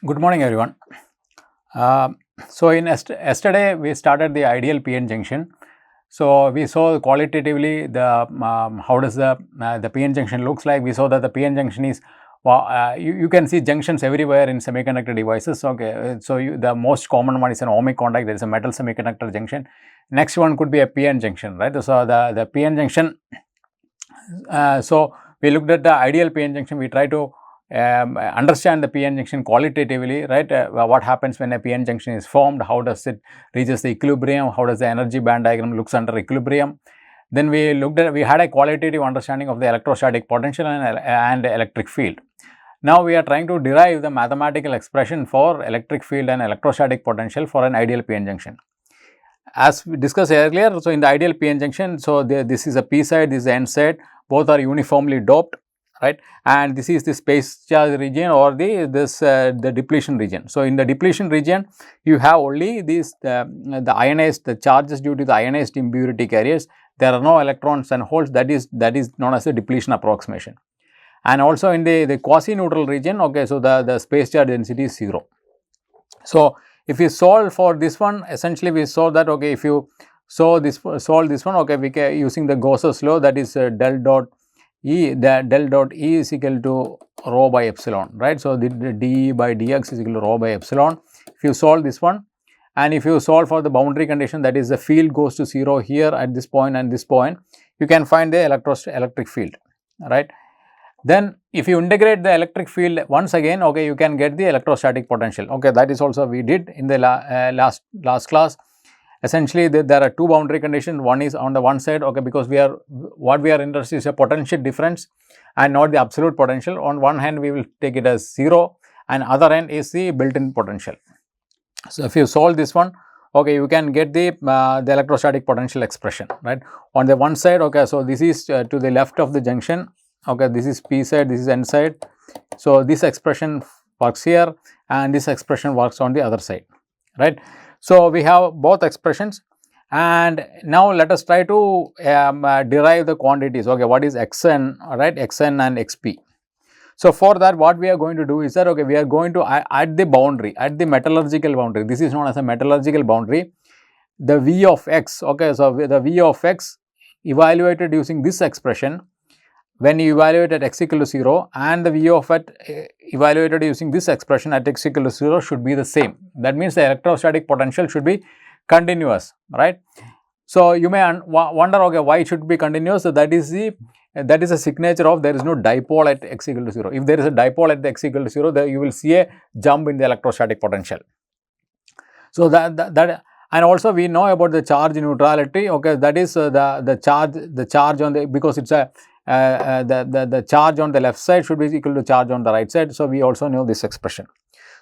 Good morning, everyone. Uh, so, in yesterday we started the ideal PN junction. So, we saw qualitatively the how does the PN junction looks like. We saw that the PN junction is you can see junctions everywhere in semiconductor devices. Okay, so the most common one is an ohmic contact. There is a metal semiconductor junction. Next one could be a PN junction, right? So, the PN junction. So, we looked at the ideal PN junction. We try to understand the PN junction qualitatively, right? What happens when a PN junction is formed? How does it reaches the equilibrium? How does the energy band diagram looks under equilibrium? Then we had a qualitative understanding of the electrostatic potential and electric field. Now we are trying to derive the mathematical expression for electric field and electrostatic potential for an ideal PN junction. As we discussed earlier, so in the ideal PN junction, so this is a p side, this is the n side, both are uniformly doped, right? And this is the space charge region or the depletion region. So in the depletion region, you have only the ionized, the charges due to the ionized impurity carriers. There are no electrons and holes. That is known as the depletion approximation. And also in the quasi-neutral region, okay, so the space charge density is 0. So if we solve for this one, essentially we saw that, okay, if you solve this one, okay, we can using the Gauss's law, that is del dot E, del dot E is equal to rho by epsilon, right? So the dE by dx is equal to rho by epsilon. If you solve this one, and if you solve for the boundary condition, that is the field goes to 0 here at this point and this point, you can find the electric field, right? Then if you integrate the electric field once again, okay, you can get the electrostatic potential. Okay, that is also we did in the last class. Essentially, there are two boundary conditions. One is on the one side, okay, because what we are interested is a potential difference and not the absolute potential. On one hand, we will take it as 0, and other end is the built-in potential. So if you solve this one, okay, you can get the electrostatic potential expression, right? On the one side, okay, so this is to the left of the junction. Okay, this is p side, this is n side. So this expression works here, and this expression works on the other side, right? So we have both expressions, and now let us try to derive the quantities. Okay, what is xn, right? Xn and xp. So for that, what we are going to do is that, okay, we are going to at the boundary, at the metallurgical boundary. This is known as a metallurgical boundary. The v of x, okay, so the v of x evaluated using this expression, when you evaluate at x equal to 0, and the v of it evaluated using this expression at x equal to 0 should be the same. That means the electrostatic potential should be continuous, right? So you may wonder, okay, why it should be continuous? So that is a signature of there is no dipole at x equal to 0. If there is a dipole at the x equal to 0, then you will see a jump in the electrostatic potential. So that and also we know about the charge neutrality. Okay, that is the charge on the, because it's a the charge on the left side should be equal to charge on the right side. So we also know this expression.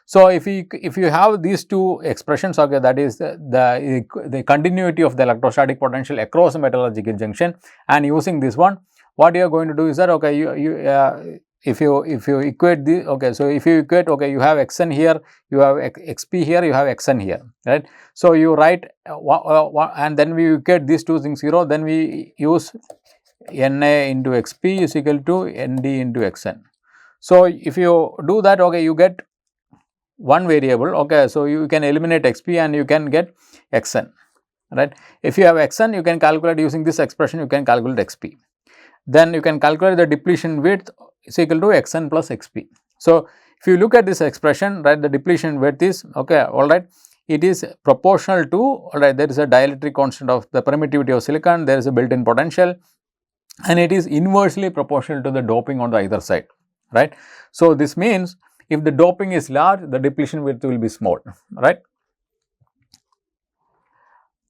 So if you have these two expressions, okay, that is the continuity of the electrostatic potential across a metallurgical junction, and using this one, what you are going to do is that, okay, if you equate the, okay, so if you equate, okay, you have xn here, you have xp here, you have xn here, right? So you write and then we equate these two things 0, then we use Na into xp is equal to nd into xn. So if you do that, okay, you get one variable, okay, so you can eliminate xp and you can get xn, right? If you have xn, you can calculate using this expression, you can calculate xp. Then you can calculate the depletion width is equal to xn plus xp. So if you look at this expression, right, the depletion width is, okay, all right, it is proportional to, all right, there is a dielectric constant of the permittivity of silicon, there is a built-in potential, and it is inversely proportional to the doping on the either side, right? So this means if the doping is large, the depletion width will be small, right?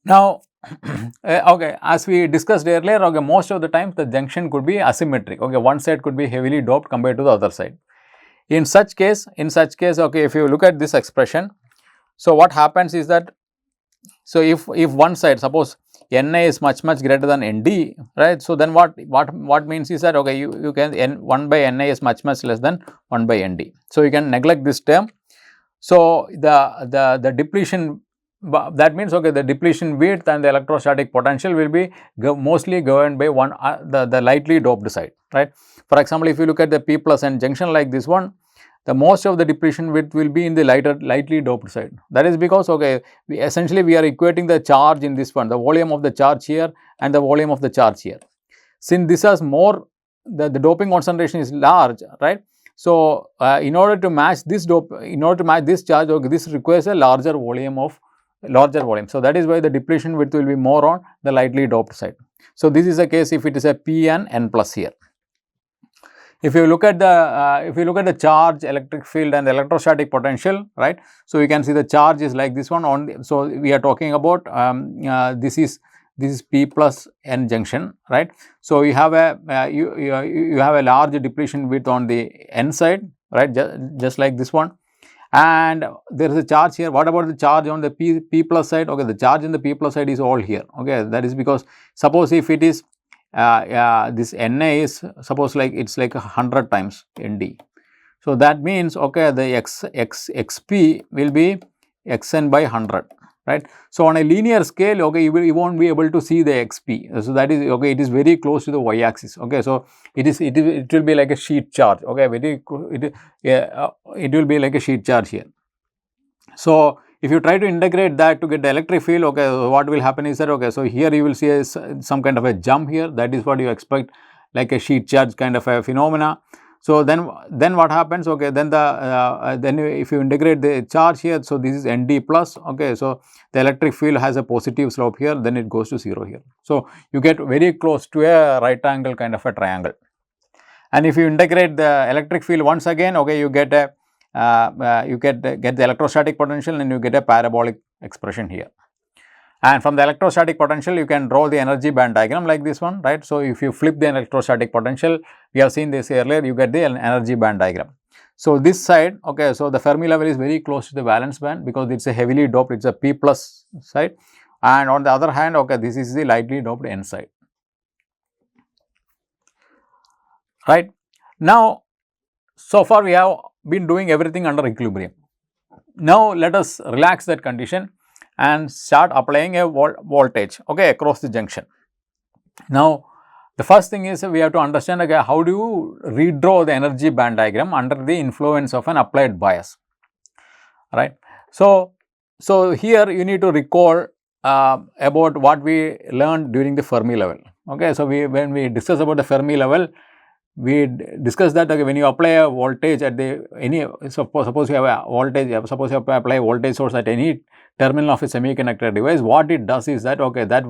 Now, okay, as we discussed earlier, okay, most of the times the junction could be asymmetric. Okay, one side could be heavily doped compared to the other side. In such case, okay, if you look at this expression, so what happens is that, so if one side, suppose Na is much greater than Nd, right? So then what means is that, okay, you can 1 by Na is much less than 1 by Nd. So you can neglect this term. So the depletion, that means, okay, the depletion width and the electrostatic potential will be mostly governed by the lightly doped side, right? For example, if you look at the p plus n junction like this one, the most of the depletion width will be in the lightly doped side. That is because, okay, we are equating the charge in this one, the volume of the charge here and the volume of the charge here. Since this has more, the doping concentration is large, right? So, in order to match this charge, okay, this requires a larger volume. So, that is why the depletion width will be more on the lightly doped side. So, this is the case if it is a P and N plus here. If you look at the charge, electric field and the electrostatic potential, right? So, you can see the charge is like this one so we are talking about this is P plus N junction, right? So, you have a you have a large depletion width on the N side, right, just like this one, and there is a charge here. What about the charge on the P plus side? Okay, the charge in the P plus side is all here. Okay, that is because suppose if it is this Na is suppose like it's like 100 times Nd. So, that means, okay, the xp will be xn by 100, right. So, on a linear scale, okay, you won't be able to see the xp. So, that is, okay, it is very close to the y axis. Okay, so it will be like a sheet charge. Okay, it will be like a sheet charge here. So, if you try to integrate that to get the electric field, okay, what will happen is that, okay, so here you will see some kind of a jump here. That is what you expect, like a sheet charge kind of a phenomena. So, then what happens? Okay, then if you integrate the charge here, so this is Nd plus. Okay, so the electric field has a positive slope here, then it goes to 0 here. So, you get very close to a right angle kind of a triangle. And if you integrate the electric field once again, okay, you get a get the electrostatic potential and you get a parabolic expression here. And from the electrostatic potential, you can draw the energy band diagram like this one, right. So, if you flip the electrostatic potential, we have seen this earlier, you get the energy band diagram. So, this side, okay, so the Fermi level is very close to the valence band because it is a heavily doped, it is a P plus side, and on the other hand, okay, this is the lightly doped N side, right. Now, so far we have been doing everything under equilibrium. Now, let us relax that condition and start applying a voltage, okay, across the junction. Now, the first thing is we have to understand, okay, how do you redraw the energy band diagram under the influence of an applied bias, right. So, here you need to recall about what we learned during the Fermi level. Okay, so when we discuss about the Fermi level, we discussed that, okay, when you apply a voltage at suppose you have a voltage, suppose you apply a voltage source at any terminal of a semiconductor device, what it does is that, okay, that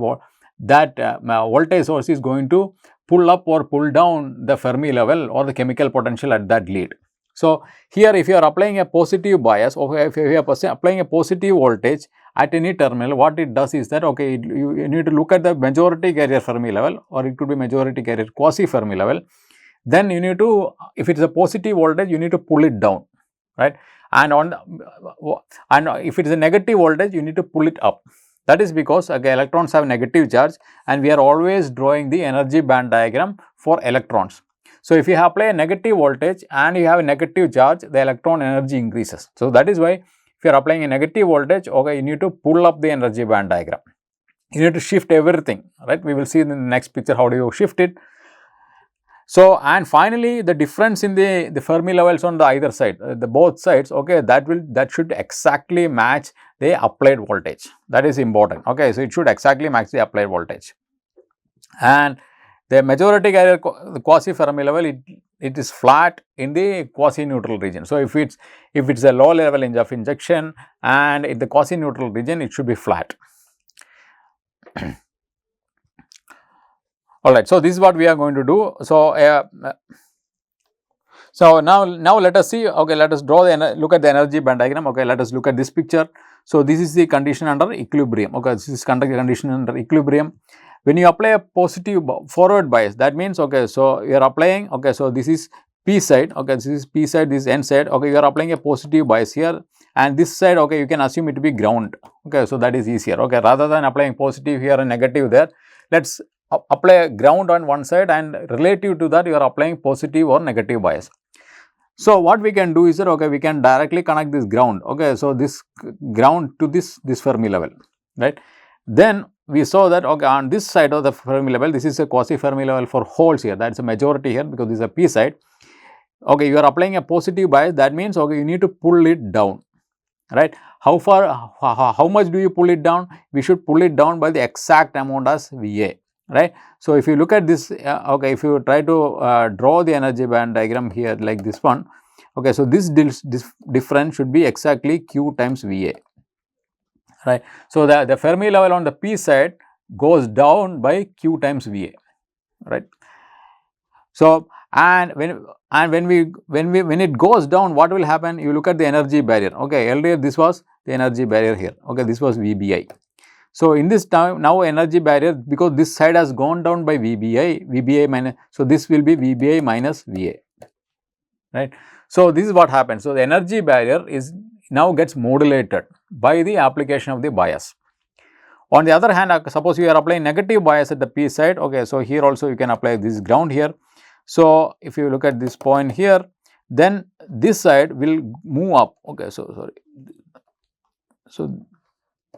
voltage source is going to pull up or pull down the Fermi level or the chemical potential at that lead. So, here if you are applying a positive bias, or if you are applying a positive voltage at any terminal, what it does is that, okay, you need to look at the majority carrier Fermi level, or it could be majority carrier quasi Fermi level. Then you need to, if it is a positive voltage, you need to pull it down, right, and if it is a negative voltage, you need to pull it up. That is because, okay, electrons have negative charge and we are always drawing the energy band diagram for electrons. So, if you apply a negative voltage and you have a negative charge, the electron energy increases. So, that is why if you are applying a negative voltage, okay, you need to pull up the energy band diagram. You need to shift everything, right. We will see in the next picture how do you shift it. So, and finally, the difference in the Fermi levels on the either side, the both sides, okay, that should exactly match the applied voltage. That is important. Okay, so it should exactly match the applied voltage. And the majority carrier, the quasi Fermi level, it is flat in the quasi neutral region. So, if it's a low level of injection and in the quasi neutral region, it should be flat. Alright, so this is what we are going to do. So, now let us see, okay, let us look at the energy band diagram. Okay, let us look at this picture. So, this is the condition under equilibrium. Okay, this is condition under equilibrium. When you apply a positive forward bias, that means, okay, so you are applying, okay, so this is P side, okay, this is P side, this is N side, okay, you are applying a positive bias here, and this side, okay, you can assume it to be ground. Okay, so that is easier. Okay, rather than applying positive here and negative there, let's apply a ground on one side, and relative to that you are applying positive or negative bias. So, what we can do is that, okay, we can directly connect this ground. Okay, so this ground to this Fermi level, right. Then we saw that, okay, on this side of the Fermi level, this is a quasi Fermi level for holes here, that is a majority here because this is a P side. okay, you are applying a positive bias, that means, okay, you need to pull it down, right. How far, how much do you pull it down? We should pull it down by the exact amount as VA, right. So, if you look at this, okay, if you try to draw the energy band diagram here like this one, okay, so this difference should be exactly Q times VA, right. So, the Fermi level on the P side goes down by Q times VA, right. So, and when it goes down, what will happen? You look at the energy barrier. Okay, earlier this was the energy barrier here. Okay, this was VBI. So, in this time now energy barrier, because this side has gone down by VBI minus. So, this will be VBI minus VA, right. So, this is what happens. So, the energy barrier is now gets modulated by the application of the bias. On the other hand, suppose you are applying negative bias at the P side. Okay, so here also you can apply this ground here. So, if you look at this point here, then this side will move up. Okay, so sorry. So,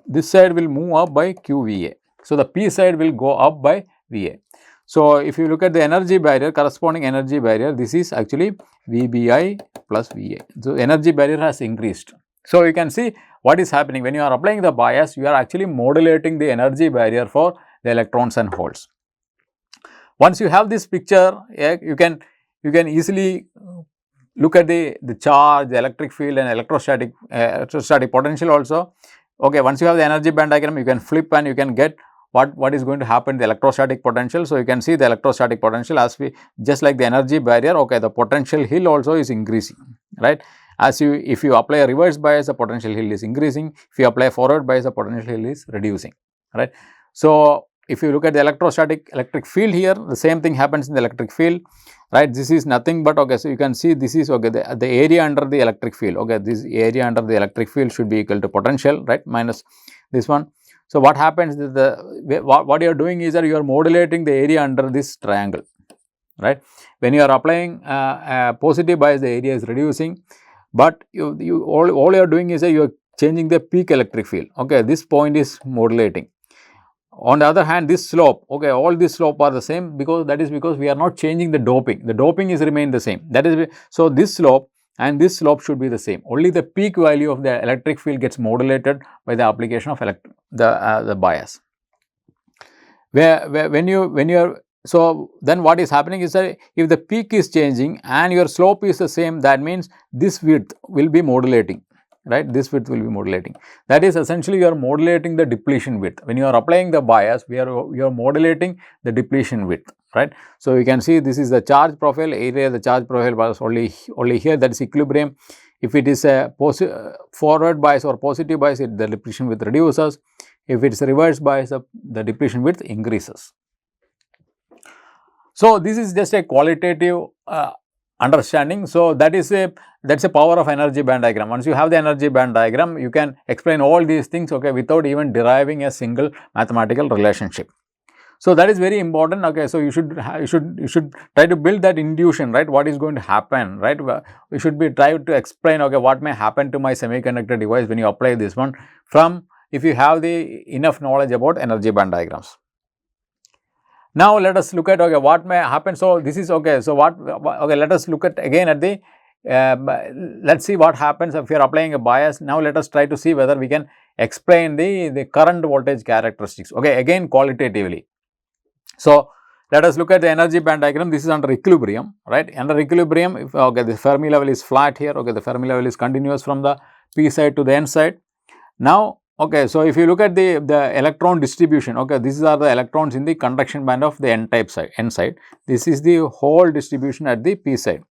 this side will move up by QVA. So, the P side will go up by VA. So, if you look at the energy barrier, corresponding energy barrier, this is actually VBI plus VA. So, energy barrier has increased. So, you can see what is happening when you are applying the bias, you are actually modulating the energy barrier for the electrons and holes. Once you have this picture, you can easily look at the charge, the electric field and electrostatic potential also. Okay, once you have the energy band diagram, you can flip and you can get what is going to happen, the electrostatic potential. So, you can see the electrostatic potential as we, just like the energy barrier, okay, the potential hill also is increasing, right. As you, if you apply a reverse bias, the potential hill is increasing. If you apply forward bias, the potential hill is reducing, right. So, if you look at the electric field here, the same thing happens in the electric field, right. This is nothing but, okay, so you can see this is, okay, the area under the electric field, okay, this area under the electric field should be equal to potential, right, minus this one. So, what happens is what you are doing is that you are modulating the area under this triangle, right. When you are applying positive bias, the area is reducing, but all you are doing is that you are changing the peak electric field, okay, this point is modulating. On the other hand, this slope, okay, all these slope are the same, because that is because we are not changing the doping is remain the same, that is, so this slope and this slope should be the same, only the peak value of the electric field gets modulated by the application of the bias. When you are, so then what is happening is that if the peak is changing and your slope is the same, that means this width will be modulating, right, this width will be modulating. That is essentially you are modulating the depletion width. When you are applying the bias, you are modulating the depletion width, right. So, you can see this is the charge profile area, the charge profile was only here, that is equilibrium. If it is a forward bias or positive bias, the depletion width reduces. If it is a reverse bias, the depletion width increases. So, this is just a qualitative understanding. So, that's a power of energy band diagram. Once you have the energy band diagram, you can explain all these things, okay, without even deriving a single mathematical relationship. So, that is very important, okay. So, you should try to build that intuition, right, what is going to happen, right. We should be trying to explain, okay, what may happen to my semiconductor device when you apply this one, from if you have the enough knowledge about energy band diagrams. Now, let us look at, okay, what may happen. So, this is, okay, so okay, let us look at again at the, let us see what happens if you are applying a bias. Now, let us try to see whether we can explain the current voltage characteristics, okay, again qualitatively. So, let us look at the energy band diagram. This is under equilibrium, right. Under equilibrium, if, okay, the Fermi level is flat here, okay, the Fermi level is continuous from the P side to the N side. Now, okay, so if you look at the electron distribution, okay, these are the electrons in the conduction band of the N side. This is the whole distribution at the P side.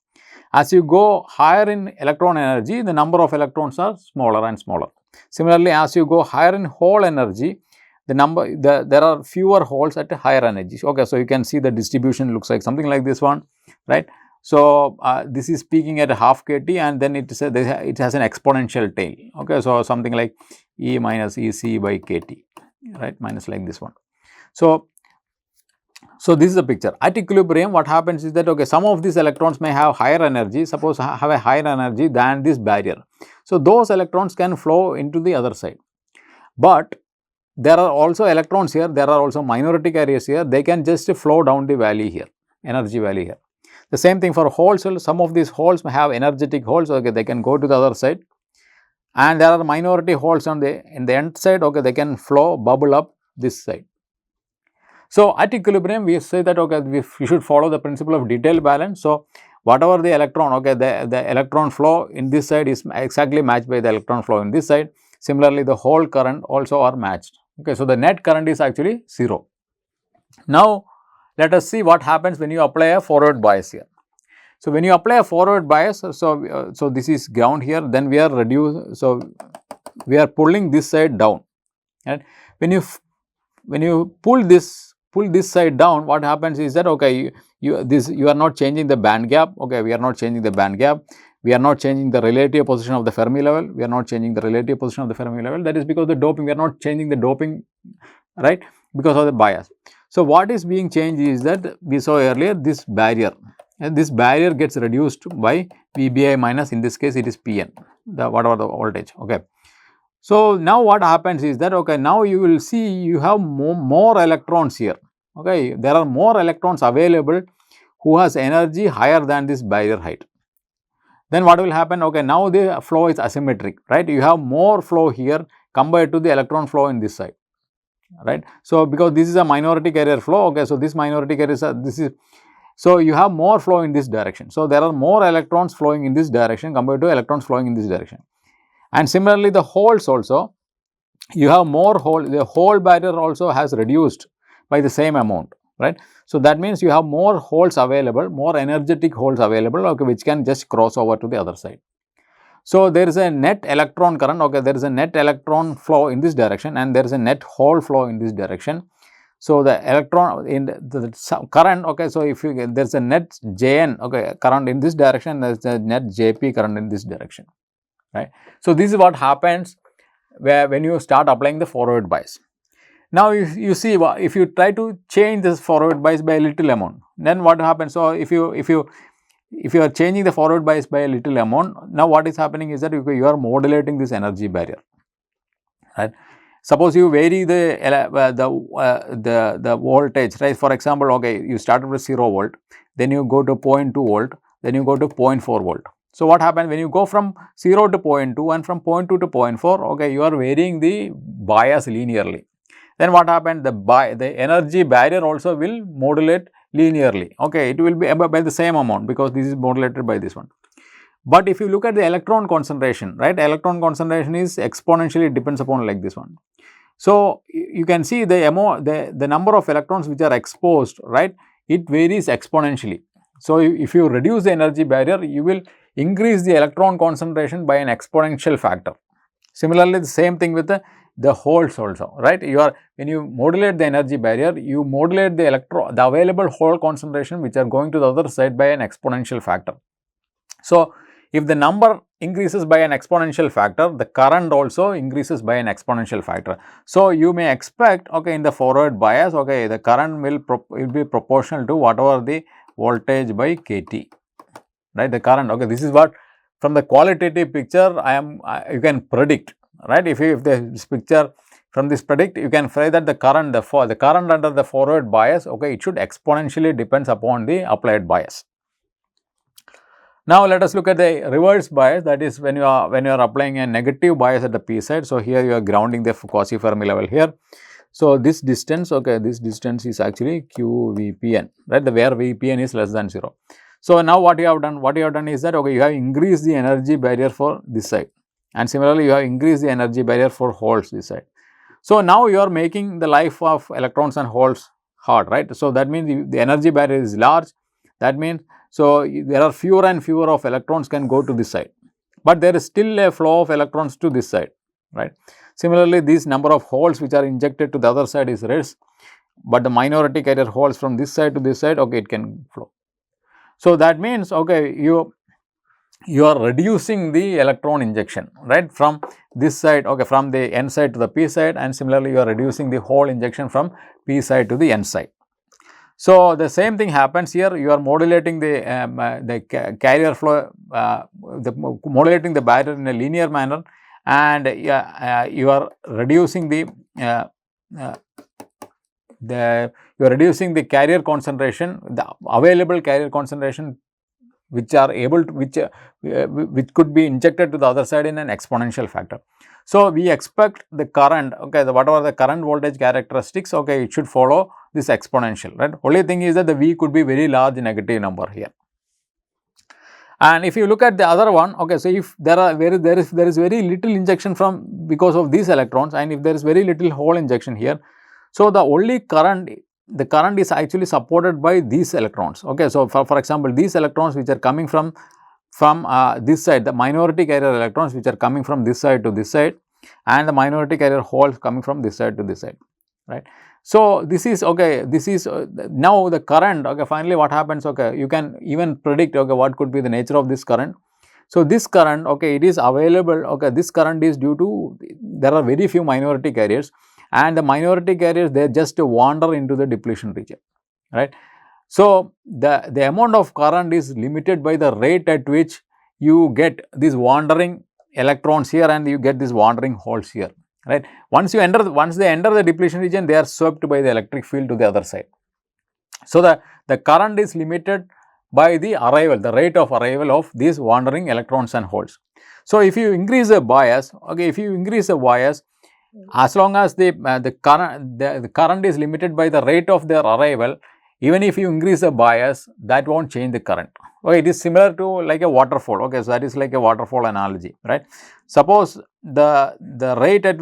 As you go higher in electron energy, the number of electrons are smaller and smaller. Similarly, as you go higher in hole energy, there are fewer holes at higher energy. Okay, so you can see the distribution looks like something like this one, right. So, this is peaking at half kT and then it has an exponential tail, okay. So, something like E minus EC by kT, right, minus like this one. So, this is the picture. At equilibrium, what happens is that, okay, some of these electrons may have higher energy, suppose have a higher energy than this barrier. So, those electrons can flow into the other side, but there are also electrons here, there are also minority carriers here, they can just flow down the valley here, energy valley here. The same thing for holes, some of these holes may have energetic holes, okay, they can go to the other side, and there are minority holes on the in the end side, okay, they can flow, bubble up this side. So, at equilibrium we say that, okay, we should follow the principle of detail balance. So, whatever the electron, okay, the electron flow in this side is exactly matched by the electron flow in this side. Similarly, the whole current also are matched. Okay, so the net current is actually 0. Now, let us see what happens when you apply a forward bias here. So, when you apply a forward bias, so this is ground here, then we are so we are pulling this side down, right. When you pull this side down, what happens is that, okay, you are not changing the band gap, okay, we are not changing the band gap, we are not changing the relative position of the Fermi level, we are not changing the relative position of the Fermi level, that is because the doping, we are not changing the doping, right, because of the bias. So, what is being changed is that we saw earlier this barrier, and this barrier gets reduced by VBI minus, in this case it is PN, the whatever the voltage, okay. So, now what happens is that, okay, now you will see you have more electrons here, okay, there are more electrons available who has energy higher than this barrier height. Then what will happen, okay, now the flow is asymmetric, right, you have more flow here compared to the electron flow in this side, right. So, because this is a minority carrier flow, okay, so this minority carrier, this is, so you have more flow in this direction. So, there are more electrons flowing in this direction compared to electrons flowing in this direction. And similarly, the holes also, you have more hole, the hole barrier also has reduced by the same amount, right. So, that means you have more holes available, more energetic holes available, okay, which can just cross over to the other side. So, there is a net electron current, okay, there is a net electron flow in this direction and there is a net hole flow in this direction. So, the electron in the current, okay, so if you there is a net Jn, okay, current in this direction, there is a net Jp current in this direction, right. So, this is what happens when you start applying the forward bias. Now, you see, if you try to change this forward bias by a little amount, then what happens? So, if you are changing the forward bias by a little amount, now what is happening is that you are modulating this energy barrier, right. Suppose you vary the voltage, right. For example, okay, you started with 0 volt, then you go to 0.2 volt, then you go to 0.4 volt. So, what happens when you go from 0 to 0.2 and from 0.2 to 0.4, okay, you are varying the bias linearly. Then what happens? The energy barrier also will modulate linearly, okay, it will be by the same amount because this is modulated by this one. But if you look at the electron concentration, right, electron concentration is exponentially depends upon like this one. So, you can see the number of electrons which are exposed, right, it varies exponentially. So, if you reduce the energy barrier, you will increase the electron concentration by an exponential factor. Similarly, the same thing with the holes also, right. When you modulate the energy barrier, you modulate the available hole concentration which are going to the other side by an exponential factor. So, if the number increases by an exponential factor, the current also increases by an exponential factor. So, you may expect, okay, in the forward bias, okay, the current will be proportional to whatever the voltage by kT, right, the current, okay, this is what from the qualitative picture you can predict, right. If this picture from this predict, you can say that the current under the forward bias, okay, it should exponentially depends upon the applied bias. Now, let us look at the reverse bias, that is when you are applying a negative bias at the p side. So, here you are grounding the quasi Fermi level here. So, this distance, okay, this distance is actually QVPN, right, where VPN is less than 0. So, now what you have done is that, okay, you have increased the energy barrier for this side and similarly you have increased the energy barrier for holes this side. So, now you are making the life of electrons and holes hard, right. So, that means the energy barrier is large, that means, so there are fewer and fewer of electrons can go to this side, but there is still a flow of electrons to this side, right. Similarly, this number of holes which are injected to the other side is less, but the minority carrier holes from this side to this side, okay, it can flow. So, that means, okay, you are reducing the electron injection, right, from this side, okay, from the n side to the p side, and similarly you are reducing the hole injection from p side to the n side. So, the same thing happens here, you are modulating the carrier flow, modulating the barrier in a linear manner, and you are reducing the you are reducing the carrier concentration, the available carrier concentration which are able to, which could be injected to the other side in an exponential factor. So, we expect the current, okay, whatever the current voltage characteristics, okay, it should follow this exponential, right. Only thing is that the V could be very large negative number here. And if you look at the other one, okay, so if there is very little injection from because of these electrons, and if there is very little hole injection here, so the only current, the current is actually supported by these electrons. Okay, so for example, these electrons which are coming from this side, the minority carrier electrons which are coming from this side to this side, and the minority carrier holes coming from this side to this side, right. So, this is okay, this is now the current, okay, finally what happens, okay, you can even predict, okay, what could be the nature of this current. So, this current, okay, it is available, okay, this current is due to, there are very few minority carriers, and the minority carriers, they just wander into the depletion region, right. So, the amount of current is limited by the rate at which you get these wandering electrons here and you get these wandering holes here, right. Once they enter the depletion region, they are swept by the electric field to the other side. So, the current is limited by the arrival, the rate of arrival of these wandering electrons and holes. So, if you increase the bias, okay, if you increase the bias, as long as the current is limited by the rate of their arrival, even if you increase the bias, that won't change the current. Okay, it is similar to like a waterfall. Okay, so that is like a waterfall analogy, right. Suppose the rate at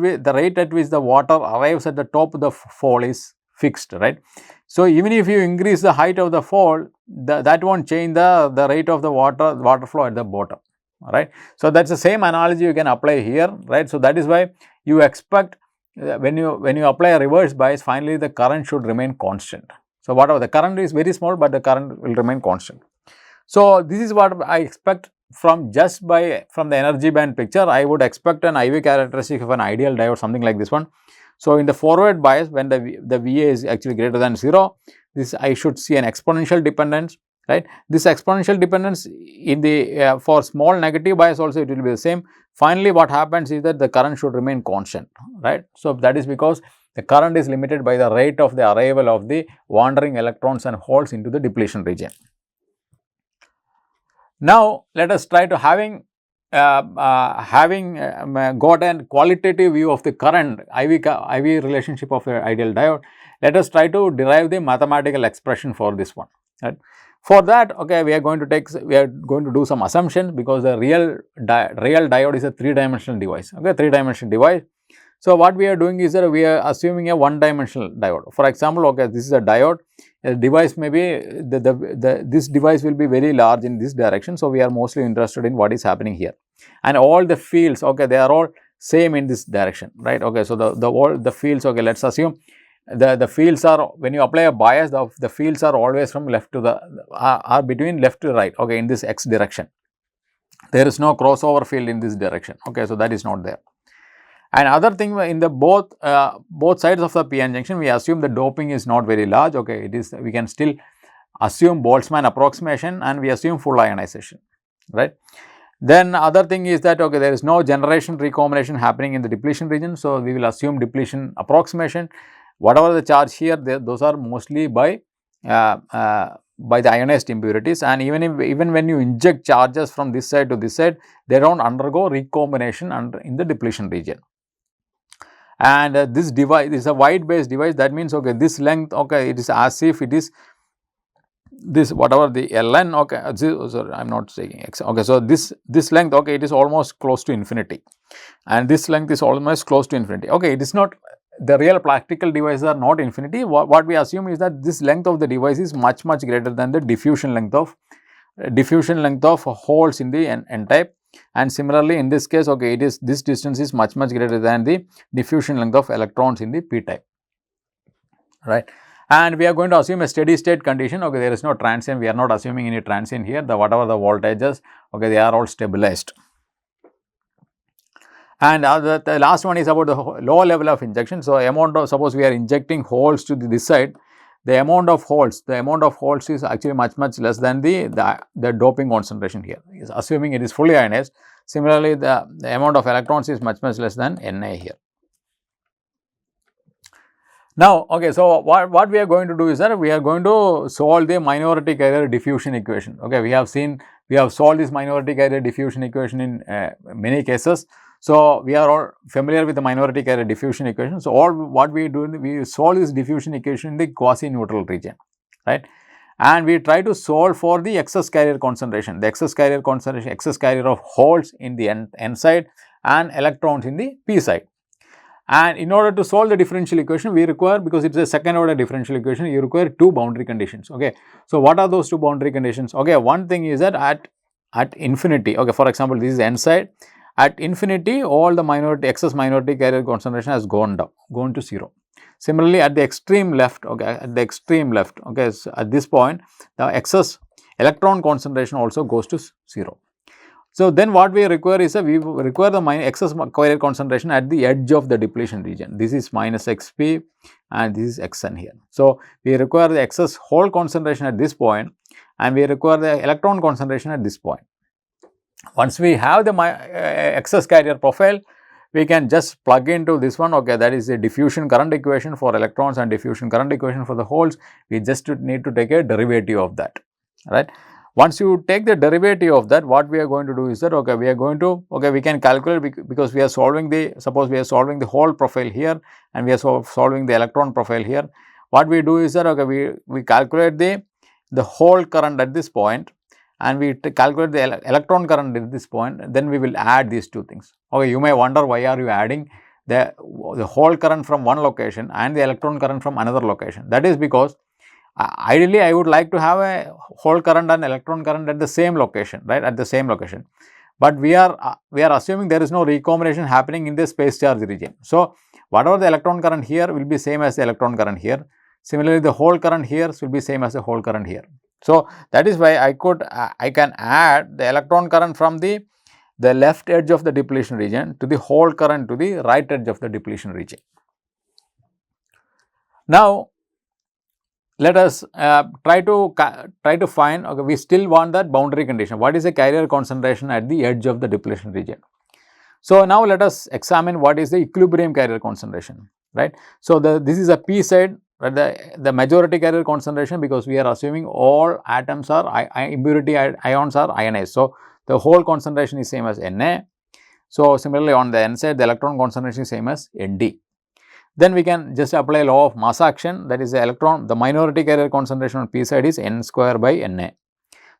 which the water arrives at the top of the fall is fixed, right. So, even if you increase the height of the fall, that won't change the rate of the water flow at the bottom, right. So, that is the same analogy you can apply here, right. So, that is why you expect when you apply a reverse bias, finally the current should remain constant. So, whatever the current is very small, but the current will remain constant. So, this is what I expect from the energy band picture. I would expect an IV characteristic of an ideal diode, something like this one. So, in the forward bias, when the VA is actually greater than 0, this I should see an exponential dependence, right. This exponential dependence in the for small negative bias also it will be the same. Finally, what happens is that the current should remain constant, right. So, that is because the current is limited by the rate of the arrival of the wandering electrons and holes into the depletion region. Now, let us try to having got a qualitative view of the current IV relationship of an ideal diode, let us try to derive the mathematical expression for this one, right. For that, okay, we are going to do some assumptions, because the real diode is a 3-dimensional device, okay, 3-dimensional device. So, what we are doing is that we are assuming a 1-dimensional diode. For example, okay, this is a diode, a device may be, this device will be very large in this direction. So, we are mostly interested in what is happening here, and all the fields, okay, they are all same in this direction, right. Okay, so, all the fields, okay, let us assume the fields are, when you apply a bias, the fields are always from left to the, are between left to right, okay, in this x direction. There is no crossover field in this direction, okay, so that is not there. And other thing, in the both sides of the p-n junction, we assume the doping is not very large, okay, it is, we can still assume Boltzmann approximation, and we assume full ionization, right. Then other thing is that, okay, there is no generation recombination happening in the depletion region. So, we will assume depletion approximation, whatever the charge here, those are mostly by the ionized impurities, and even when you inject charges from this side to this side, they do not undergo recombination in the depletion region. And this device is a wide base device, that means, okay, this length, okay, it is as if it is this whatever the ln, okay, sorry, I am not saying x, okay. So, this length, okay, it is almost close to infinity, and this length is almost close to infinity, okay. It is not, the real practical devices are not infinity. What we assume is that this length of the device is much greater than the diffusion length of holes in the n type. And similarly, in this case, okay, it is, this distance is much greater than the diffusion length of electrons in the p type, right. And we are going to assume a steady state condition, okay, there is no transient, we are not assuming any transient here, whatever the voltages, okay, they are all stabilized. And the last one is about the low level of injection. So, amount of, suppose we are injecting holes to this side, the amount of holes is actually much less than the doping concentration here, assuming it is fully ionized. Similarly, the amount of electrons is much less than Na here. Now, okay, so what we are going to do is that we are going to solve the minority carrier diffusion equation. Okay, we have solved this minority carrier diffusion equation in many cases. So, we are all familiar with the minority carrier diffusion equation. So, all what we do, we solve this diffusion equation in the quasi-neutral region, right? And we try to solve for the excess carrier concentration, excess carrier of holes in the n side and electrons in the p side. And in order to solve the differential equation, we require, because it is a second order differential equation, you require two boundary conditions. Okay. So, what are those two boundary conditions? Okay, one thing is that at infinity, okay, for example, this is n side, at infinity all the excess minority carrier concentration has gone to 0. Similarly, at the extreme left, okay, okay, so at this point the excess electron concentration also goes to 0. So, then what we require is we require the excess carrier concentration at the edge of the depletion region. This is minus xp and this is xn here. So, we require the excess hole concentration at this point and we require the electron concentration at this point. Once we have the excess carrier profile, we can just plug into this one, okay, that is the diffusion current equation for electrons and diffusion current equation for the holes. We just need to take a derivative of that, right. Once you take the derivative of that, what we are going to do is that, okay, we can calculate, because we are solving suppose we are solving the hole profile here and we are solving the electron profile here. What we do is that, okay, we calculate the hole current at this point and we calculate the electron current at this point, then we will add these two things. Okay, you may wonder why are you adding the hole current from one location and the electron current from another location. That is because ideally I would like to have a hole current and electron current at the same location, right, at the same location. But we are assuming there is no recombination happening in the space charge region. So, whatever the electron current here will be same as the electron current here. Similarly, the hole current here will be same as the hole current here. So, that is why I can add the electron current from the left edge of the depletion region to the hole current to the right edge of the depletion region. Now, let us try to find, okay, we still want that boundary condition. What is the carrier concentration at the edge of the depletion region? So, now let us examine what is the equilibrium carrier concentration, right. So, this is a p side, the majority carrier concentration, because we are assuming all atoms are impurity ions are ionized. So, the whole concentration is same as Na. So, similarly on the n side the electron concentration is same as Nd. Then we can just apply law of mass action, that is the minority carrier concentration on p side is n square by Na.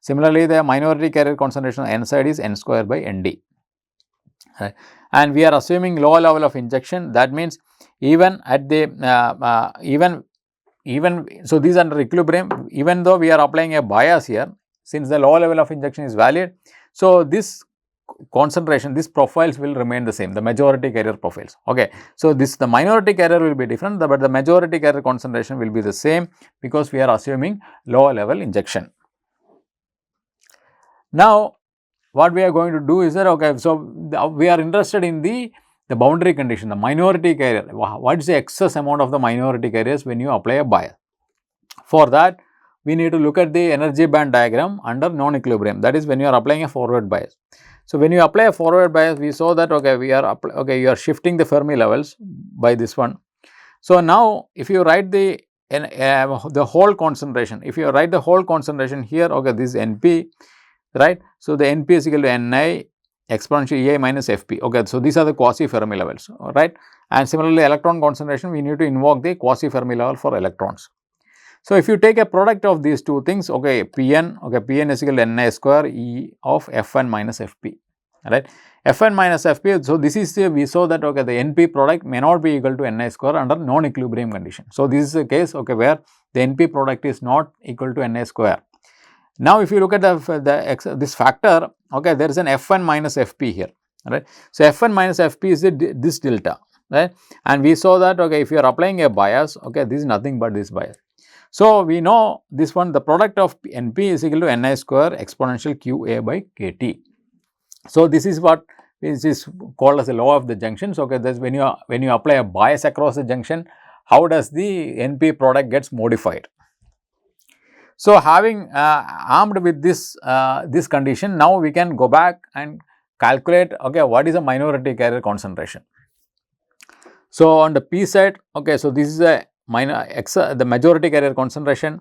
Similarly, the minority carrier concentration on n side is n square by Nd. Right. And we are assuming low level of injection, that means even at the so these under equilibrium, even though we are applying a bias here, since the low level of injection is valid, so this concentration, these profiles will remain the same, the majority carrier profiles. Okay. So, the minority carrier will be different, but the majority carrier concentration will be the same, because we are assuming low level injection. Now, what we are going to do is that, okay, so we are interested in the boundary condition, the minority carrier. What is the excess amount of the minority carriers when you apply a bias? For that, we need to look at the energy band diagram under non-equilibrium, that is when you are applying a forward bias. So, when you apply a forward bias, we saw that, okay, you are shifting the Fermi levels by this one. So, now if you write the whole concentration, if you write the whole concentration here, okay, this is Np, right. So, the Np is equal to Ni exponential Ei minus Fp. Okay, so these are the quasi Fermi levels, right. And similarly, electron concentration, we need to invoke the quasi Fermi level for electrons. So, if you take a product of these two things, okay, Pn is equal to Ni square E of Fn minus Fp, right. Fn minus Fp, so this is we saw that, okay, the Np product may not be equal to Ni square under non-equilibrium condition. So, this is a case, okay, where the Np product is not equal to Ni square. Now, if you look at this factor, okay, there is an Fn minus Fp here, right. So, Fn minus Fp is this delta, right, and we saw that, okay, if you are applying a bias, okay, this is nothing but this bias. So, we know this one, the product of Np is equal to Ni square exponential Qa by Kt. So, this is what is called as the law of the junctions. Okay, that's when you apply a bias across the junction, how does the Np product gets modified. So, having armed with this condition, now we can go back and calculate, okay, what is the minority carrier concentration. So, on the p side, okay, so this is a the majority carrier concentration,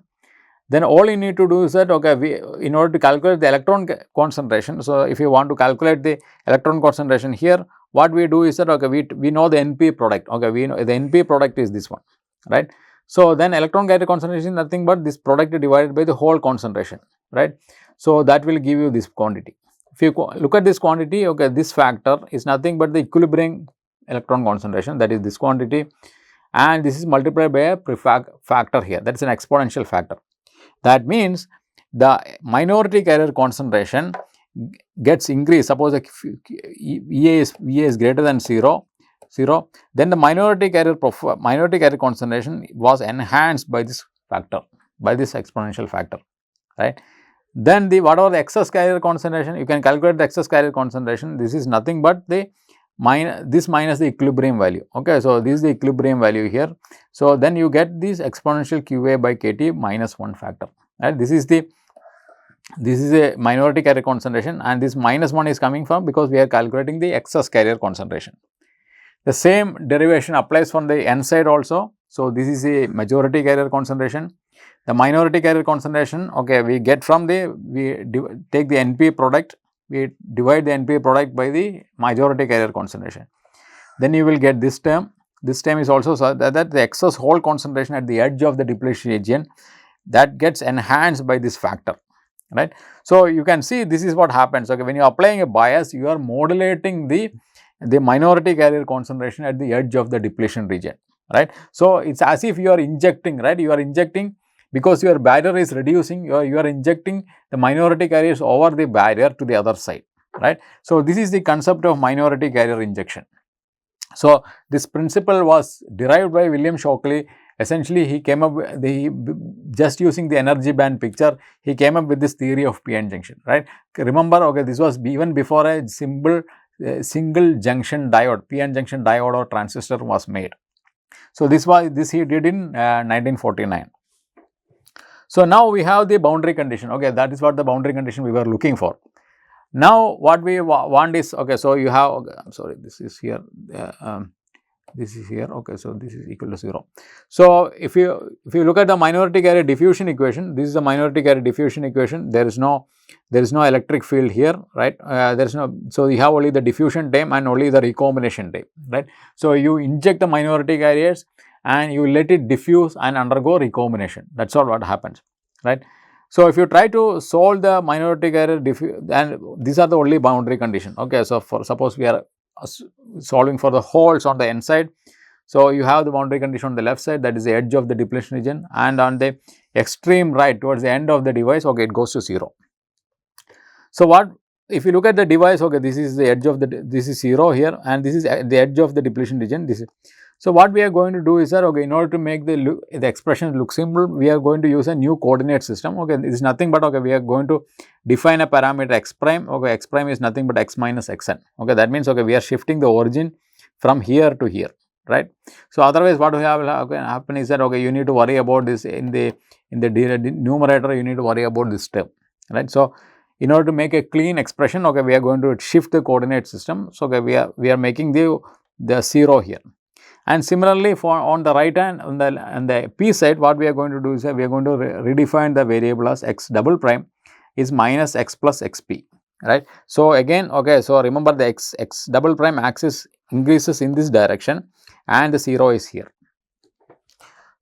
then all you need to do is that, okay, in order to calculate the electron concentration, so if you want to calculate the electron concentration here, what we do is that, okay, we know the NP product, okay, we know the NP product is this one, right. So, then electron carrier concentration is nothing but this product divided by the whole concentration, right. So, that will give you this quantity. If you look at this quantity, okay, this factor is nothing but the equilibrium electron concentration, that is this quantity, and this is multiplied by a factor here, that is an exponential factor. That means the minority carrier concentration gets increased. Suppose VA is greater than 0, then the minority carrier concentration was enhanced by this factor, by this exponential factor, right. Then the whatever the excess carrier concentration, you can calculate the excess carrier concentration. This is nothing but the this minus the equilibrium value. Okay, so this is the equilibrium value here. So then you get this exponential QA by KT minus 1 factor. Right? This is a minority carrier concentration, and this minus 1 is coming from because we are calculating the excess carrier concentration. The same derivation applies from the N side also. So this is a majority carrier concentration. The minority carrier concentration, okay, we get from we take the NP product, we divide the NP product by the majority carrier concentration. Then you will get this term. This term is also so that the excess hole concentration at the edge of the depletion region, that gets enhanced by this factor, right. So, you can see this is what happens. Okay, when you are applying a bias, you are modulating the minority carrier concentration at the edge of the depletion region, right. So, it is as if you are injecting, right, you are injecting because your barrier is reducing, you are injecting the minority carriers over the barrier to the other side, right. So, this is the concept of minority carrier injection. So, this principle was derived by William Shockley. Essentially, he came up just using the energy band picture, he came up with this theory of p-n junction, right. Remember, okay, this was even before a single junction diode, p-n junction diode or transistor was made. So, this he did in 1949. So, now we have the boundary condition, okay, that is what the boundary condition we were looking for. Now, what we want is, okay, so you have, okay, I am sorry, this is here, this is here, okay, so this is equal to 0. So, if you look at the minority carrier diffusion equation, this is the minority carrier diffusion equation, there is no electric field here, right, there is no, so you have only the diffusion time and only the recombination time, right. So, you inject the minority carriers and you let it diffuse and undergo recombination, that is all what happens, right. So, if you try to solve the minority carrier and these are the only boundary condition, okay. So, for suppose we are solving for the holes on the N side. So, you have the boundary condition on the left side, that is the edge of the depletion region, and on the extreme right towards the end of the device, okay, it goes to 0. So, what if you look at the device, okay, this is the edge of this is 0 here, and this is the edge of the depletion region, this is. So, what we are going to do is that, okay, in order to make the expression look simple, we are going to use a new coordinate system, okay. This is nothing but, okay, we are going to define a parameter x prime, okay, x prime is nothing but x minus xn, okay. That means, okay, we are shifting the origin from here to here, right. So, otherwise what will happen is that, okay, you need to worry about this in the numerator, you need to worry about this term, right. So, in order to make a clean expression, okay, we are going to shift the coordinate system. So, okay, we are making the 0 here. And similarly, for on the right hand, on the p side, what we are going to do is that we are going to redefine the variable as x double prime is minus x plus xp, right. So, again, okay, so remember the x double prime axis increases in this direction and the 0 is here.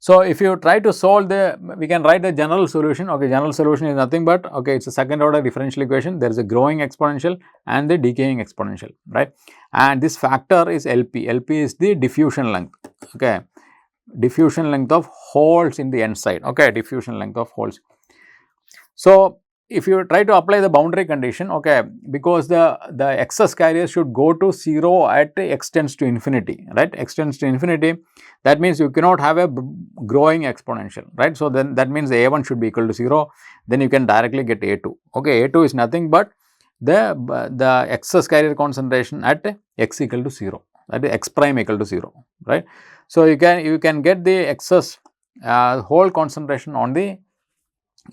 So, if you try to solve we can write the general solution, okay, general solution is nothing but, okay, it is a second order differential equation, there is a growing exponential and the decaying exponential, right, and this factor is LP is the diffusion length, okay, diffusion length of holes in the N side, okay, diffusion length of holes. So, if you try to apply the boundary condition, okay, because the excess carriers should go to 0 at x tends to infinity, right, x tends to infinity, that means you cannot have a growing exponential, right. So, then that means the A1 should be equal to 0, then you can directly get A2, okay, A2 is nothing but the excess carrier concentration at x equal to 0, that is x prime equal to 0, right. So, you can get the excess hole concentration on the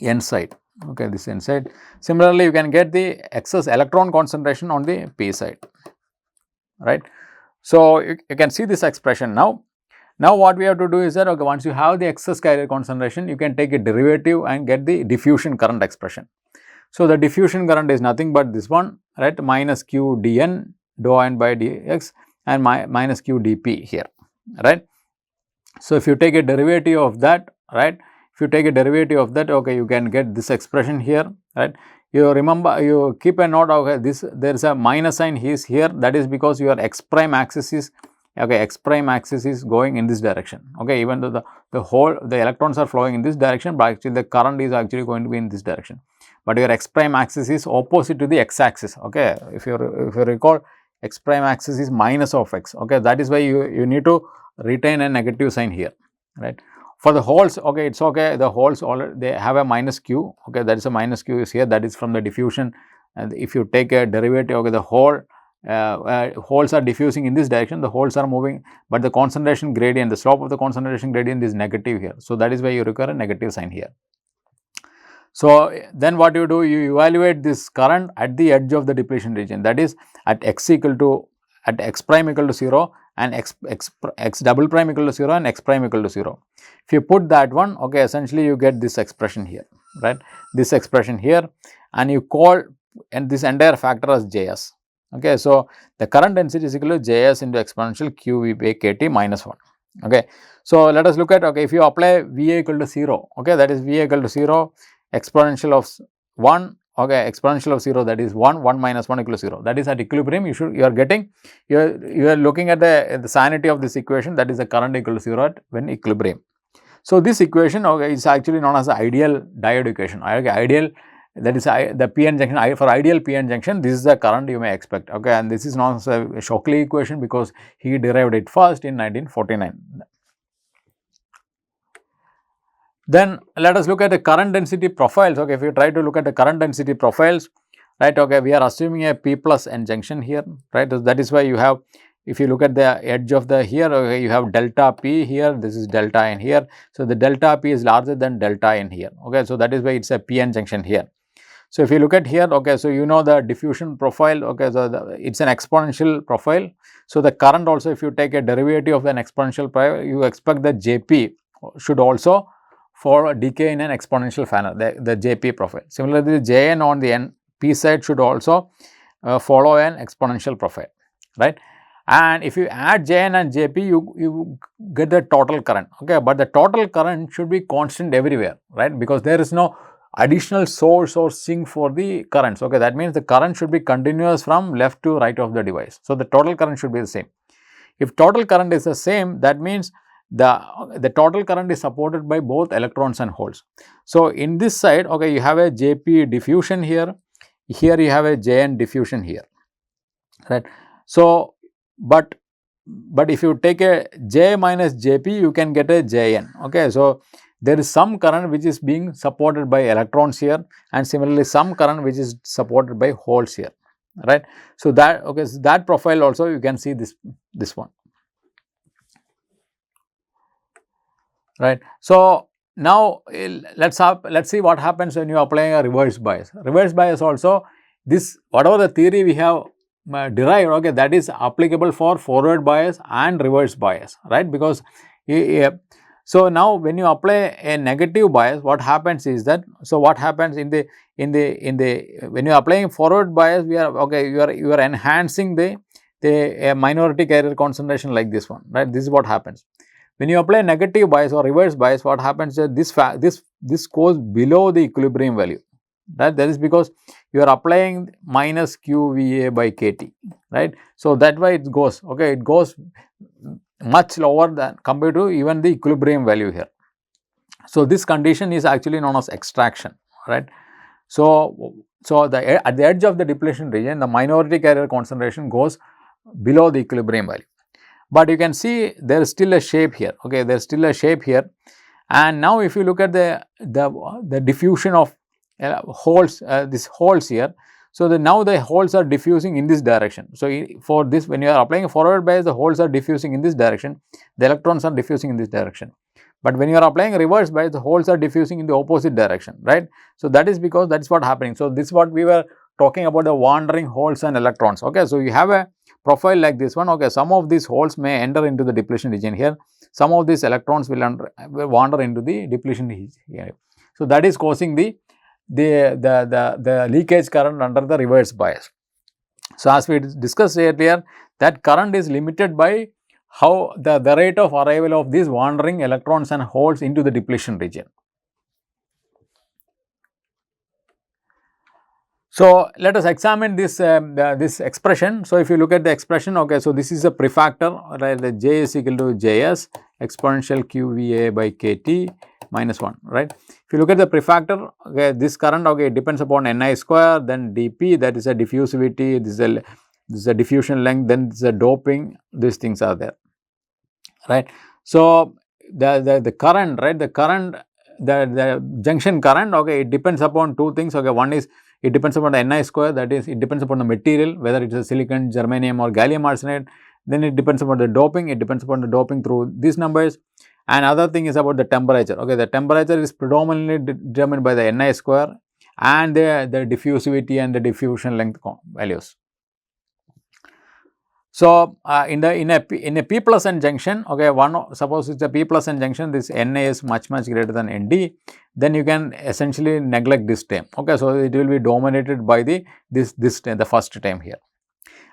N side, okay, this N side. Similarly, you can get the excess electron concentration on the P side, right. So, you can see this expression now. Now what we have to do is that, okay, once you have the excess carrier concentration, you can take a derivative and get the diffusion current expression. So the diffusion current is nothing but this one, right, minus q dn dou n by dx and minus q dp here, right. So if you take a derivative of that, right, if you take a derivative of that, okay, you can get this expression here, right. You remember, you keep a note, okay, this, there is a minus sign is here, that is because your x prime axis is, okay, x prime axis is going in this direction, okay, even though the electrons are flowing in this direction, but actually the current is actually going to be in this direction, but your x prime axis is opposite to the x axis, okay. If you recall, x prime axis is minus of x, okay, that is why you need to retain a negative sign here, right. For the holes, okay, it's okay, the holes already they have a minus q, okay, that is a minus q is here, that is from the diffusion, and if you take a derivative, okay, the whole holes are diffusing in this direction, the holes are moving, but the concentration gradient, the slope of the concentration gradient is negative here, so that is why you require a negative sign here. So then what you do, you evaluate this current at the edge of the depletion region, that is at x equal to, at x prime equal to 0 and x double prime equal to 0 and x prime equal to 0. If you put that one, okay, essentially you get this expression here, right, this expression here, and you call and this entire factor as Js, okay. So the current density is equal to Js into exponential qV by kt minus 1, okay. So let us look at, okay, if you apply Va equal to 0, okay, that is Va equal to 0, exponential of 1, okay, exponential of 0, that is 1, 1 minus 1 equal to 0, that is at equilibrium, you are getting, you are looking at the sanity of this equation, that is the current equal to 0 at when equilibrium. So this equation, okay, is actually known as the ideal diode equation, okay, ideal, that is the PN junction, for ideal PN junction, this is the current you may expect, okay, and this is known as a Shockley equation because he derived it first in 1949. Then let us look at the current density profiles, okay, if you try to look at the current density profiles, right, okay, we are assuming a P plus N junction here, right, that is why you have, if you look at the edge of the here, okay, you have delta P here, this is delta N here, so the delta P is larger than delta N here, okay, so that is why it is a PN junction here. So if you look at here, okay, so you know the diffusion profile, okay, so it is an exponential profile, so the current also, if you take a derivative of an exponential profile, you expect the Jp should also for decay in an exponential manner, the Jp profile. Similarly, Jn on the P side should also follow an exponential profile, right. And if you add Jn and Jp, you get the total current, okay, but the total current should be constant everywhere, right, because there is no additional source or sink for the currents, okay, that means the current should be continuous from left to right of the device. So the total current should be the same. If total current is the same, that means the total current is supported by both electrons and holes. So in this side, okay, you have a Jp diffusion here, here you have a Jn diffusion here, right. So but if you take a J minus Jp, you can get a Jn, okay. So there is some current which is being supported by electrons here, and similarly some current which is supported by holes here, right. So that, okay, so that profile also you can see this one, right. So now let's see what happens when you apply a reverse bias. Reverse bias also, this whatever the theory we have derived, okay, that is applicable for forward bias and reverse bias, right, because so now when you apply a negative bias, what happens is that, so what happens in the when you are applying forward bias, we are, okay, you are enhancing the minority carrier concentration like this one, right. This is what happens. When you apply negative bias or reverse bias, what happens is this goes below the equilibrium value, right. That is because you are applying minus QVA by KT, right. So that way it goes, okay, it goes much lower than compared to even the equilibrium value here. So this condition is actually known as extraction, right. So at the edge of the depletion region, the minority carrier concentration goes below the equilibrium value. But you can see there is still a shape here, okay, there is still a shape here. And now if you look at the diffusion of holes, these holes here, so now the holes are diffusing in this direction. So for this, when you are applying a forward bias, the holes are diffusing in this direction, the electrons are diffusing in this direction. But when you are applying a reverse bias, the holes are diffusing in the opposite direction, right. So that is because that is what happening. So this is what we were talking about, the wandering holes and electrons, okay. So you have a profile like this one, okay, some of these holes may enter into the depletion region here, some of these electrons will wander into the depletion region. So, that is causing the leakage current under the reverse bias. So, as we discussed earlier, that current is limited by how the rate of arrival of these wandering electrons and holes into the depletion region. So, let us examine this this expression. So, if you look at the expression, okay, so this is a prefactor, right, the J is equal to Js exponential QVA by KT minus 1, right. If you look at the prefactor, okay, this current, okay, depends upon Ni square, then dP, that is a diffusivity, this is a diffusion length, then this is a doping, these things are there, right. So, the current, right, the junction current, okay, it depends upon two things, okay, one is it depends upon the Ni square, that is it depends upon the material, whether it is a silicon, germanium or gallium arsenide, then it depends upon the doping, it depends upon the doping through these numbers. And other thing is about the temperature, okay, the temperature is predominantly determined by the Ni square and the diffusivity and the diffusion length values. So, in a P plus N junction, okay, suppose it's a P plus N junction, this Na is much greater than Nd, then you can essentially neglect this term, okay. So, it will be dominated by this term, the first term here.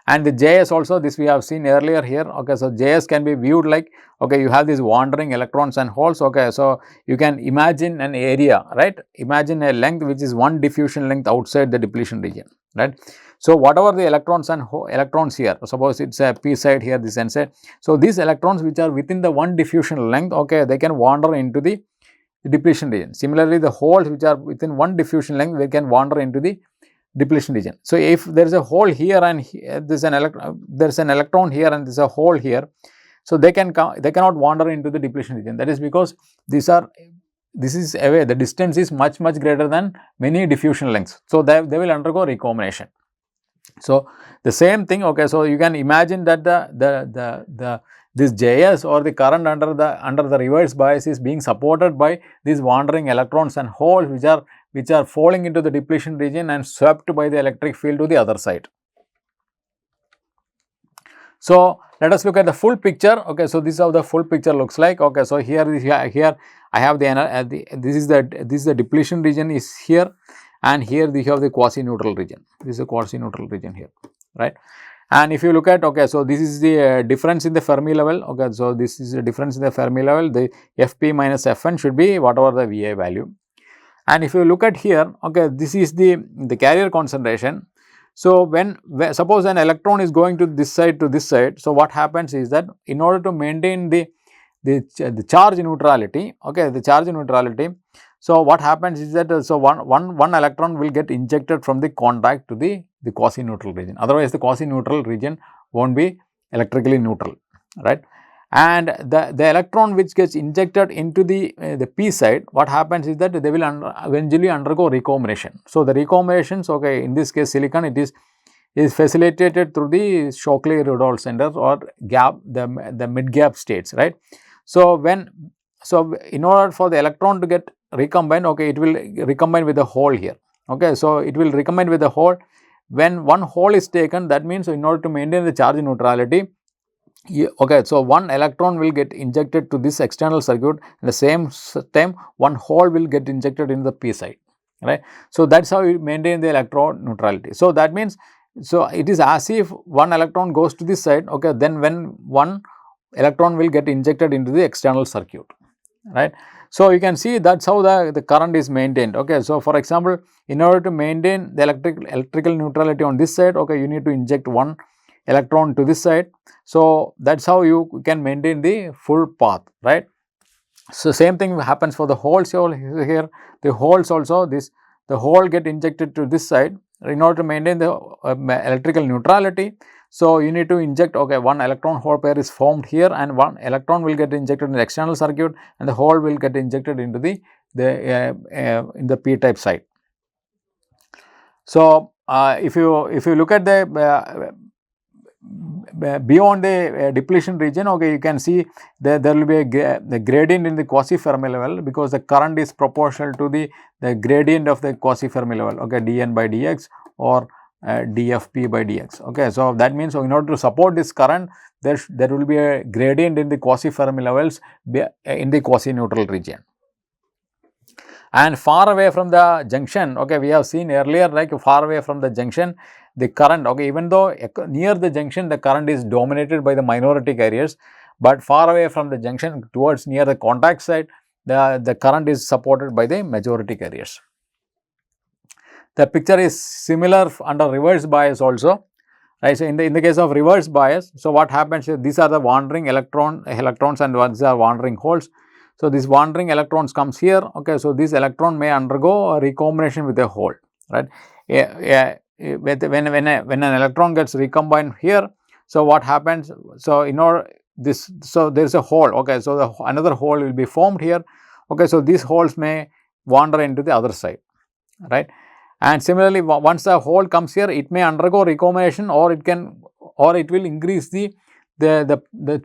And the Js also, this we have seen earlier here, okay. So, Js can be viewed like, okay, you have these wandering electrons and holes, okay. So, you can imagine an area, right, imagine a length which is one diffusion length outside the depletion region, right. So, whatever the electrons and electrons here, suppose it is a p side here, this n side. So, these electrons which are within the one diffusion length, okay, they can wander into the depletion region. Similarly, the holes which are within one diffusion length, they can wander into the depletion region. So, if there is a hole here and here, there is an electron here and there is a hole here. So, they cannot wander into the depletion region. That is because this is away, the distance is much greater than many diffusion lengths. So, they will undergo recombination. So, the same thing, okay. So, you can imagine that this Js or the current under the reverse bias is being supported by these wandering electrons and holes which are falling into the depletion region and swept by the electric field to the other side. So, let us look at the full picture, okay. So, this is how the full picture looks like, okay. So, here I have this is the depletion region is here, and here we have the quasi-neutral region. This is a quasi-neutral region here, right. And if you look at, okay, so this is the difference in the Fermi level, okay. So, this is the difference in the Fermi level, the Fp minus Fn should be whatever the Vi value. And if you look at here, okay, this is the carrier concentration. So, when suppose an electron is going to this side to this side, so what happens is that in order to maintain the charge neutrality, okay, the charge neutrality. So, what happens is that so one electron will get injected from the contact to the quasi-neutral region. Otherwise, the quasi-neutral region won't be electrically neutral, right. And the electron which gets injected into the p side, what happens is that they will eventually undergo recombination. So, the recombinations, okay, in this case silicon, it is facilitated through the Shockley-Rudolph centers or gap, the mid-gap states, right. So, in order for the electron to get recombined, okay, it will recombine with the hole here, okay. So, it will recombine with the hole. When one hole is taken, that means in order to maintain the charge neutrality, okay, so one electron will get injected to this external circuit, at the same time one hole will get injected in the p side, right. So, that is how you maintain the electron neutrality. So, that means, so it is as if one electron goes to this side, okay, then when one electron will get injected into the external circuit, right. So, you can see that is how the current is maintained, okay. So, for example, in order to maintain the electrical neutrality on this side, okay, you need to inject one electron to this side. So, that is how you can maintain the full path, right. So, same thing happens for the holes here, the holes also, the hole get injected to this side in order to maintain the electrical neutrality. So, you need to inject, okay, one electron hole pair is formed here and one electron will get injected in the external circuit and the hole will get injected into in the p type side. So, if you look at the beyond the depletion region, okay, you can see there will be the gradient in the quasi-Fermi level, because the current is proportional to the gradient of the quasi-Fermi level, okay, dN by dx or dfp by dx. Okay, so that means, so in order to support this current, there will be a gradient in the quasi-Fermi levels in the quasi-neutral region. And far away from the junction, okay, we have seen earlier, like far away from the junction, the current, okay, even though near the junction the current is dominated by the minority carriers, but far away from the junction towards near the contact side, the current is supported by the majority carriers. The picture is similar under reverse bias also, right. So, in the case of reverse bias, so what happens is these are the wandering electrons and these are wandering holes. So, these wandering electrons comes here, okay. So, this electron may undergo a recombination with a hole, right. When an electron gets recombined here, so what happens? So, in order this, so there is a hole, okay. So, another hole will be formed here, okay. So, these holes may wander into the other side, right. And similarly, once the hole comes here, it may undergo recombination, or it will increase the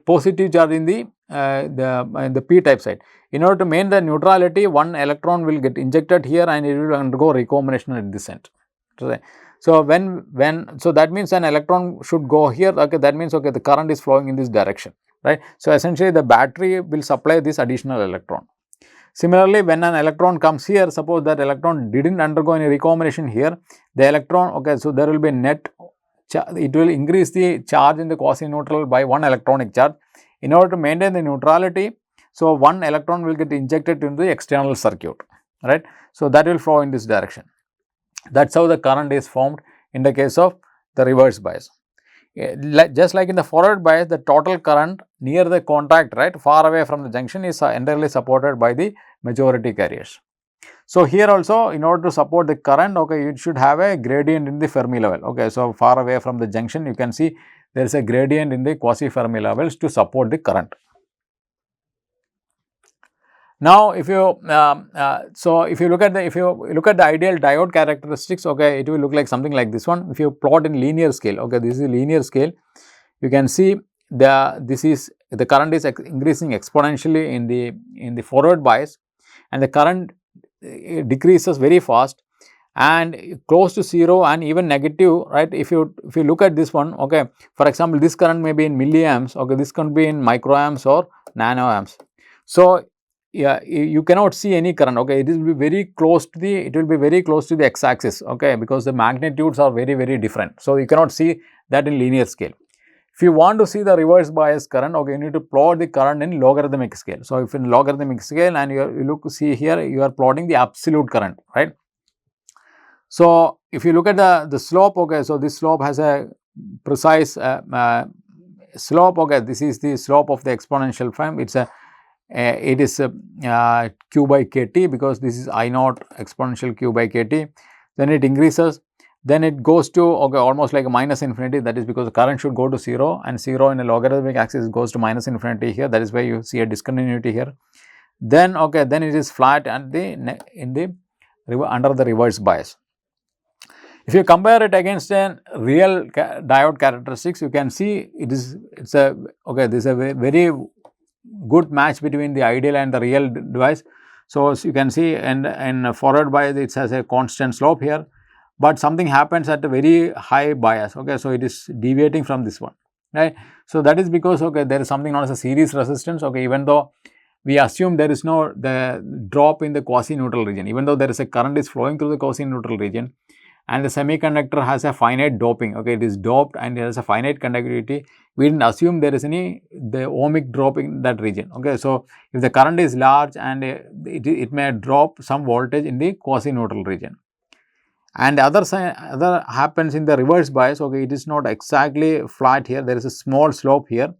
positive charge in the p type side. In order to maintain the neutrality, one electron will get injected here and it will undergo recombination at this end. So, so that means an electron should go here, okay. That means, okay, the current is flowing in this direction, right. So, essentially the battery will supply this additional electron. Similarly, when an electron comes here, suppose that electron did not undergo any recombination here, the electron, okay, so there will be net charge, it will increase the charge in the quasi-neutral by one electronic charge. In order to maintain the neutrality, so one electron will get injected into the external circuit, right. So, that will flow in this direction. That is how the current is formed in the case of the reverse bias. Just like in the forward bias, the total current near the contact, right, far away from the junction is entirely supported by the majority carriers. So, here also, in order to support the current, okay, you should have a gradient in the Fermi level, okay. So, far away from the junction, you can see there is a gradient in the quasi-Fermi levels to support the current. Now, if you if you look at the ideal diode characteristics, okay, it will look like something like this one. If you plot in linear scale, okay, this is a linear scale, you can see the current is increasing exponentially in the forward bias, and the current decreases very fast and close to 0 and even negative, right. If you look at this one, okay, for example, this current may be in milliamps, okay, this can be in microamps or nanoamps. So, yeah, you cannot see any current, okay. It will be very close to the x axis, okay, because the magnitudes are very different. So, you cannot see that in linear scale. If you want to see the reverse bias current, okay, you need to plot the current in logarithmic scale. So, if in logarithmic scale and you see here, you are plotting the absolute current, right. So, if you look at the slope, okay, so this slope has a precise slope, okay, this is the slope of the exponential form. It is q by kt, because this is I naught exponential q by kt. Then it increases, then it goes to, okay, almost like a minus infinity. That is because the current should go to 0, and 0 in a logarithmic axis goes to minus infinity here. That is why you see a discontinuity here. Then, okay, then it is flat and under the reverse bias. If you compare it against a real diode characteristics, you can see this is a very good match between the ideal and the real device. So, you can see in forward bias, it has a constant slope here, but something happens at a very high bias, okay. So, it is deviating from this one, right. So, that is because, okay, there is something known as a series resistance, okay, even though we assume there is no drop in the quasi-neutral region, even though there is a current is flowing through the quasi-neutral region, and the semiconductor has a finite doping, okay, it is doped and it has a finite conductivity. We did not assume there is the ohmic drop in that region, okay. So, if the current is large and it may drop some voltage in the quasi-neutral region. And other happens in the reverse bias, okay, it is not exactly flat here, there is a small slope here.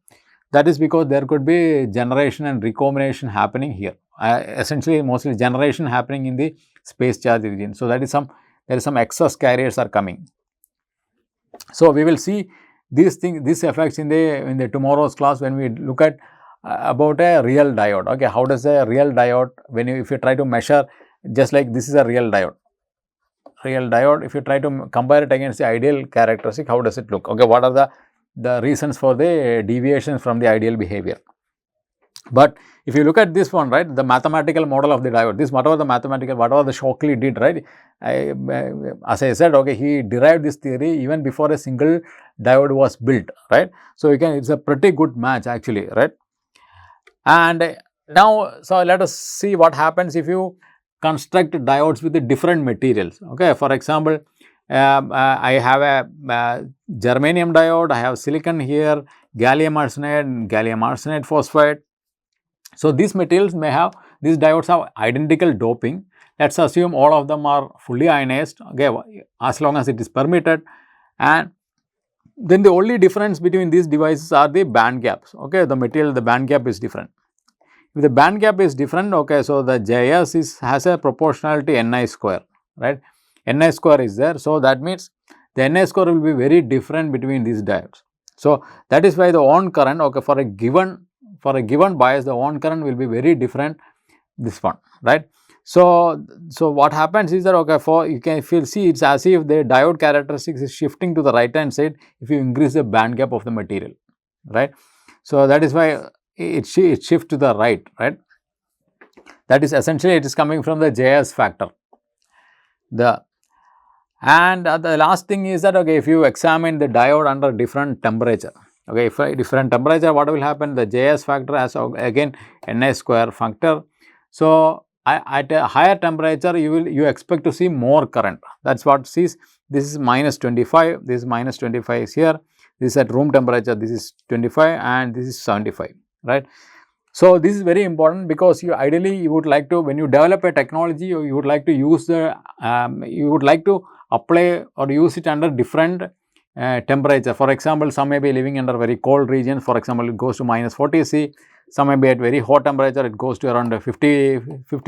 That is because there could be generation and recombination happening here, essentially mostly generation happening in the space charge region. So, there is some excess carriers are coming. So, we will see these effects in the tomorrow's class when we look at about a real diode, okay. How does a real diode, if you try to measure, just like this is a real diode, if you try to compare it against the ideal characteristic, how does it look, okay, what are the reasons for the deviations from the ideal behavior. But if you look at this one, right, the mathematical model of the diode, this whatever the Shockley did, right, as I said, okay, he derived this theory even before a single diode was built, right. So, it's a pretty good match actually, right. And now, so let us see what happens if you construct diodes with the different materials. Okay, for example, I have a germanium diode, I have silicon here, gallium arsenide phosphide. So, these materials these diodes have identical doping. Let us assume all of them are fully ionized, okay, as long as it is permitted, and then the only difference between these devices are the band gaps. Okay, the band gap is different. If the band gap is different, okay, so the JS has a proportionality Ni square, right? Ni square is there. So, that means the Ni square will be very different between these diodes. So, that is why the on current, okay, for a given bias, the on current will be very different, this one, right. So, what happens is that, okay, if you see, it's as if the diode characteristics is shifting to the right hand side if you increase the band gap of the material, right. So, that is why it shifts to the right, right. That is essentially it is coming from the JS factor. And the last thing is that, okay, if you examine the diode under different temperature, okay, if a different temperature, what will happen? The JS factor has again Ni square factor. So, at a higher temperature, you expect to see more current. That is what sees. This is minus 25, this is minus 25 is here, this is at room temperature, this is 25 and this is 75, right. So, this is very important because you would like to, when you develop a technology, you would like to use you would like to apply or use it under different temperature. For example, some may be living under very cold regions, for example, it goes to minus 40 C, some may be at very hot temperature, it goes to around 50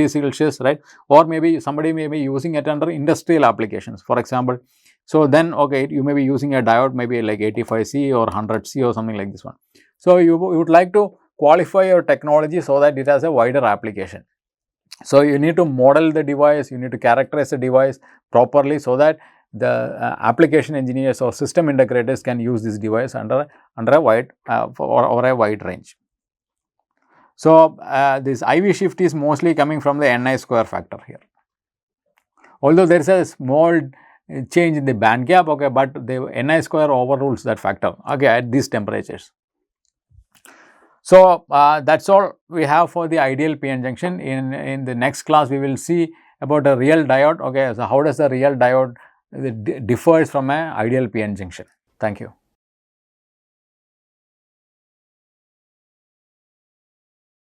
Celsius, right, or maybe somebody may be using it under industrial applications, for example. So, then, okay, you may be using a diode maybe like 85 C or 100 C or something like this one. So, you would like to qualify your technology so that it has a wider application. So, you need to model the device, you need to characterize the device properly so that the application engineers or system integrators can use this device under a wide or a wide range. So, this I-V shift is mostly coming from the Ni square factor here. Although there is a small change in the band gap, okay, but the Ni square overrules that factor, okay, at these temperatures. So, that is all we have for the ideal PN junction. In the next class, we will see about a real diode. Okay, so how does the real diode differs from an ideal PN junction? Thank you.